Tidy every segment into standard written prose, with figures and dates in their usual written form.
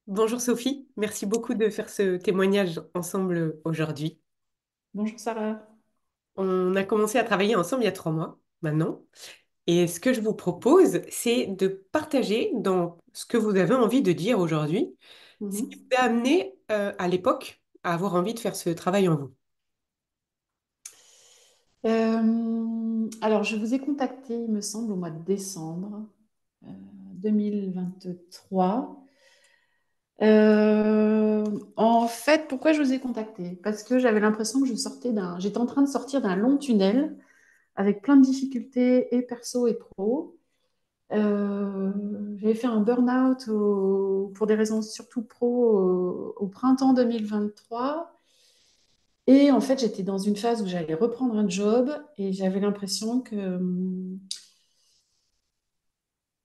Bonjour Sophie, merci beaucoup de faire ce témoignage ensemble aujourd'hui. Bonjour Sarah. On a commencé à travailler ensemble il y a 3 mois maintenant, et ce que je vous propose, c'est de partager dans ce que vous avez envie de dire aujourd'hui, ce qui Mhm. vous a amené à l'époque à avoir envie de faire ce travail en vous. Alors, je vous ai contacté, il me semble, au mois de décembre 2023. En fait, pourquoi je vous ai contacté? Parce que j'avais l'impression que j'étais en train de sortir d'un long tunnel avec plein de difficultés et perso et pro. Euh, J'avais fait un burn-out pour des raisons surtout pro au printemps 2023. Et en fait, j'étais dans une phase où j'allais reprendre un job et j'avais l'impression que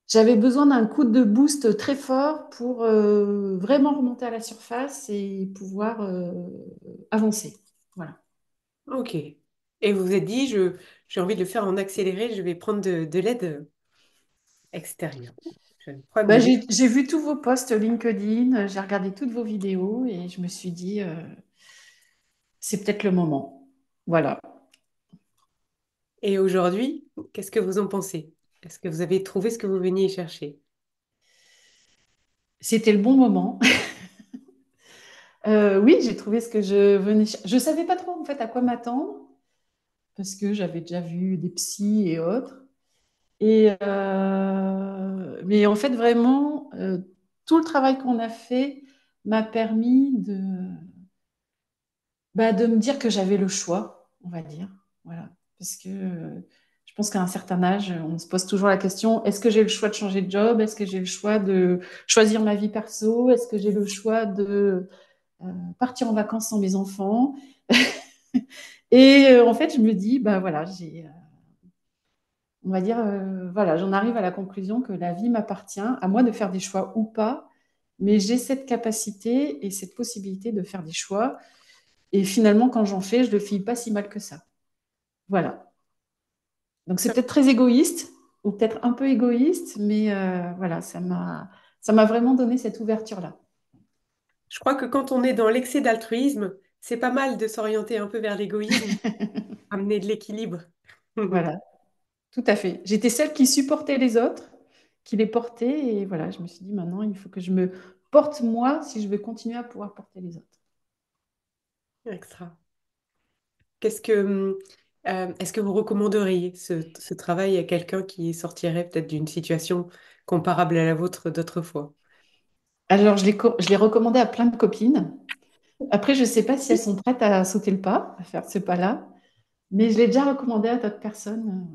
j'avais besoin d'un coup de boost très fort pour vraiment remonter à la surface et pouvoir avancer. Voilà. Ok. Et vous vous êtes dit, j'ai envie de le faire en accéléré, je vais prendre de l'aide extérieure. Je crois que Bah, vous êtes... j'ai vu tous vos posts LinkedIn, j'ai regardé toutes vos vidéos et je me suis dit, c'est peut-être le moment. Voilà. Et aujourd'hui, qu'est-ce que vous en pensez? Est-ce que vous avez trouvé ce que vous veniez chercher? C'était le bon moment. Oui, j'ai trouvé ce que je venais. Je savais pas trop en fait à quoi m'attendre parce que j'avais déjà vu des psys et autres. Mais en fait, vraiment, tout le travail qu'on a fait m'a permis de me dire que j'avais le choix, on va dire. Voilà. Parce que je pense qu'à un certain âge, on se pose toujours la question, est-ce que j'ai le choix de changer de job? Est-ce que j'ai le choix de choisir ma vie perso? Est-ce que j'ai le choix de partir en vacances sans mes enfants? Et en fait, je me dis, bah voilà, on va dire, voilà, j'en arrive à la conclusion que la vie m'appartient, à moi de faire des choix ou pas, mais j'ai cette capacité et cette possibilité de faire des choix. Et finalement, quand j'en fais, je le fais pas si mal que ça. Voilà. Donc c'est peut-être très égoïste ou peut-être un peu égoïste, mais voilà, ça m'a vraiment donné cette ouverture-là. Je crois que quand on est dans l'excès d'altruisme, c'est pas mal de s'orienter un peu vers l'égoïsme, amener de l'équilibre. Voilà, tout à fait. J'étais celle qui supportait les autres, qui les portait, et voilà, je me suis dit maintenant, il faut que je me porte moi si je veux continuer à pouvoir porter les autres. Extra. Qu'est-ce que, est-ce que vous recommanderiez ce travail à quelqu'un qui sortirait peut-être d'une situation comparable à la vôtre d'autrefois? Alors, je l'ai recommandé à plein de copines. Après, je ne sais pas si elles sont prêtes à sauter le pas, à faire ce pas-là, mais je l'ai déjà recommandé à d'autres personnes.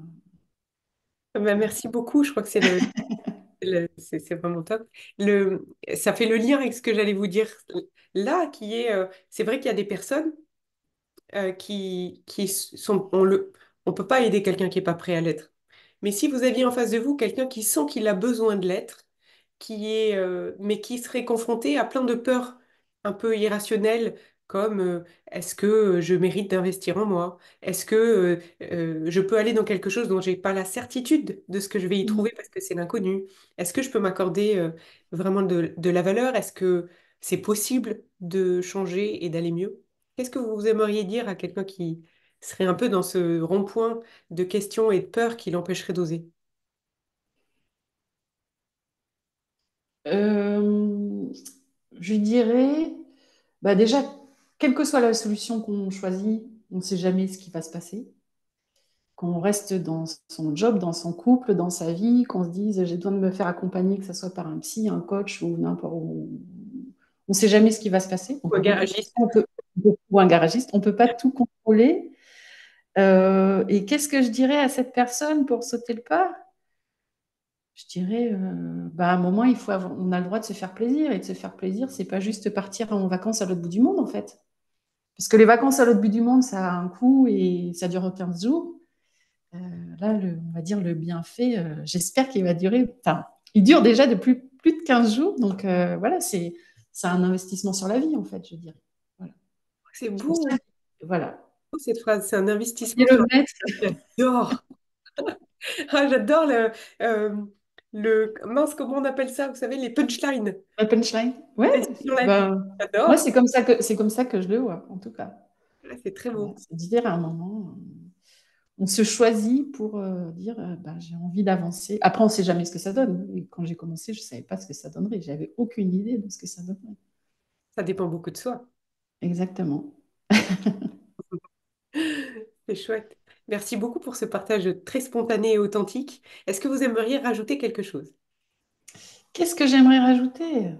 Ben, merci beaucoup. Je crois que c'est vraiment top. Ça fait le lien avec ce que j'allais vous dire là, qui est, c'est vrai qu'il y a des personnes qui sont, on peut pas aider quelqu'un qui est pas prêt à l'être. Mais si vous aviez en face de vous quelqu'un qui sent qu'il a besoin de l'être, mais qui serait confronté à plein de peurs un peu irrationnelles, comme est-ce que je mérite d'investir en moi? Est-ce que je peux aller dans quelque chose dont j'ai pas la certitude de ce que je vais y Mhm. trouver parce que c'est l'inconnu? Est-ce que je peux m'accorder vraiment de la valeur? Est-ce que c'est possible de changer et d'aller mieux? Qu'est-ce que vous aimeriez dire à quelqu'un qui serait un peu dans ce rond-point de questions et de peurs qui l'empêcherait d'oser? Euh, je dirais, bah déjà, quelle que soit la solution qu'on choisit, on ne sait jamais ce qui va se passer. Qu'on reste dans son job, dans son couple, dans sa vie, qu'on se dise j'ai besoin de me faire accompagner, que ce soit par un psy, un coach ou n'importe où. On ne sait jamais ce qui va se passer. Ou un garagiste? Ou un garagiste, on ne peut pas tout contrôler. Et qu'est-ce que je dirais à cette personne pour sauter le pas? Je dirais, bah, à un moment, on a le droit de se faire plaisir. Et de se faire plaisir, c'est pas juste partir en vacances à l'autre bout du monde, en fait. Parce que les vacances à l'autre bout du monde, ça a un coût et ça dure 15 jours. Euh, Là, on va dire le bienfait, j'espère qu'il va durer. Enfin, il dure déjà depuis plus de 15 jours. Donc, voilà, c'est un investissement sur la vie, en fait, je dirais. Voilà. C'est C'est pour ça beau, voilà. cette phrase. C'est un Et investissement le sur mettre, la vie. J'adore. Ah, j'adore le. euh, mince, comment on appelle ça? Vous savez, les punchlines. La punchline? Ouais, C'est sur la vie. ben, moi, J'adore. c'est comme ça que je le vois, en tout cas. Ah, c'est très Voilà, beau. c'est de dire à un moment, on se choisit pour dire ben, j'ai envie d'avancer. Après, on ne sait jamais ce que ça donne. Et quand j'ai commencé, je ne savais pas ce que ça donnerait. J'avais aucune idée de ce que ça donnerait. Ça dépend beaucoup de soi. Exactement. C'est chouette. Merci beaucoup pour ce partage très spontané et authentique. Est-ce que vous aimeriez rajouter quelque chose? Qu'est-ce que j'aimerais rajouter?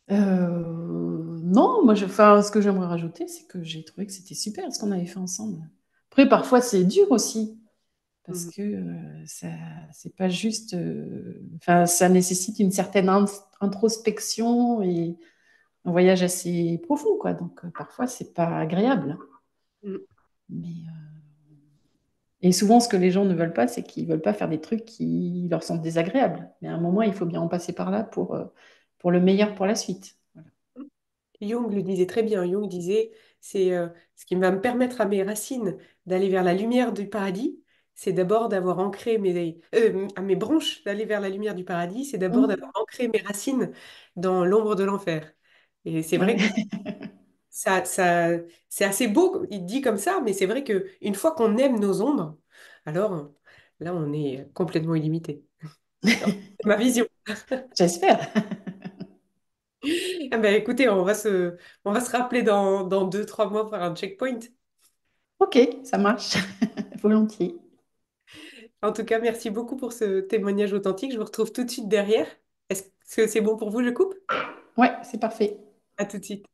Non, enfin, ce que j'aimerais rajouter, c'est que j'ai trouvé que c'était super ce qu'on avait fait ensemble. Après, parfois, c'est dur aussi, parce Mhm. que ça, c'est pas juste. Enfin, ça nécessite une certaine introspection et un voyage assez profond, quoi. Donc, parfois, c'est pas agréable. Mhm. Mais, et souvent, ce que les gens ne veulent pas, c'est qu'ils veulent pas faire des trucs qui leur semblent désagréables. Mais à un moment, il faut bien en passer par là pour le meilleur pour la suite. Voilà. Jung le disait très bien. Jung disait, c'est ce qui va me permettre à mes racines d'aller vers la lumière du paradis, c'est d'abord d'avoir ancré à mes branches d'aller vers la lumière du paradis, c'est d'abord d'avoir Mmh. ancré mes racines dans l'ombre de l'enfer. Et c'est vrai que Ouais. ça, c'est assez beau, il dit comme ça, mais c'est vrai que une fois qu'on aime nos ombres, alors là, on est complètement illimité. C'est ma vision. J'espère. Ah ben, écoutez, on va se rappeler dans 2, 3 mois pour un checkpoint. Ok, ça marche. Volontiers. En tout cas, merci beaucoup pour ce témoignage authentique. Je vous retrouve tout de suite derrière. Est-ce que c'est bon pour vous, je coupe? Ouais, c'est parfait. À tout de suite.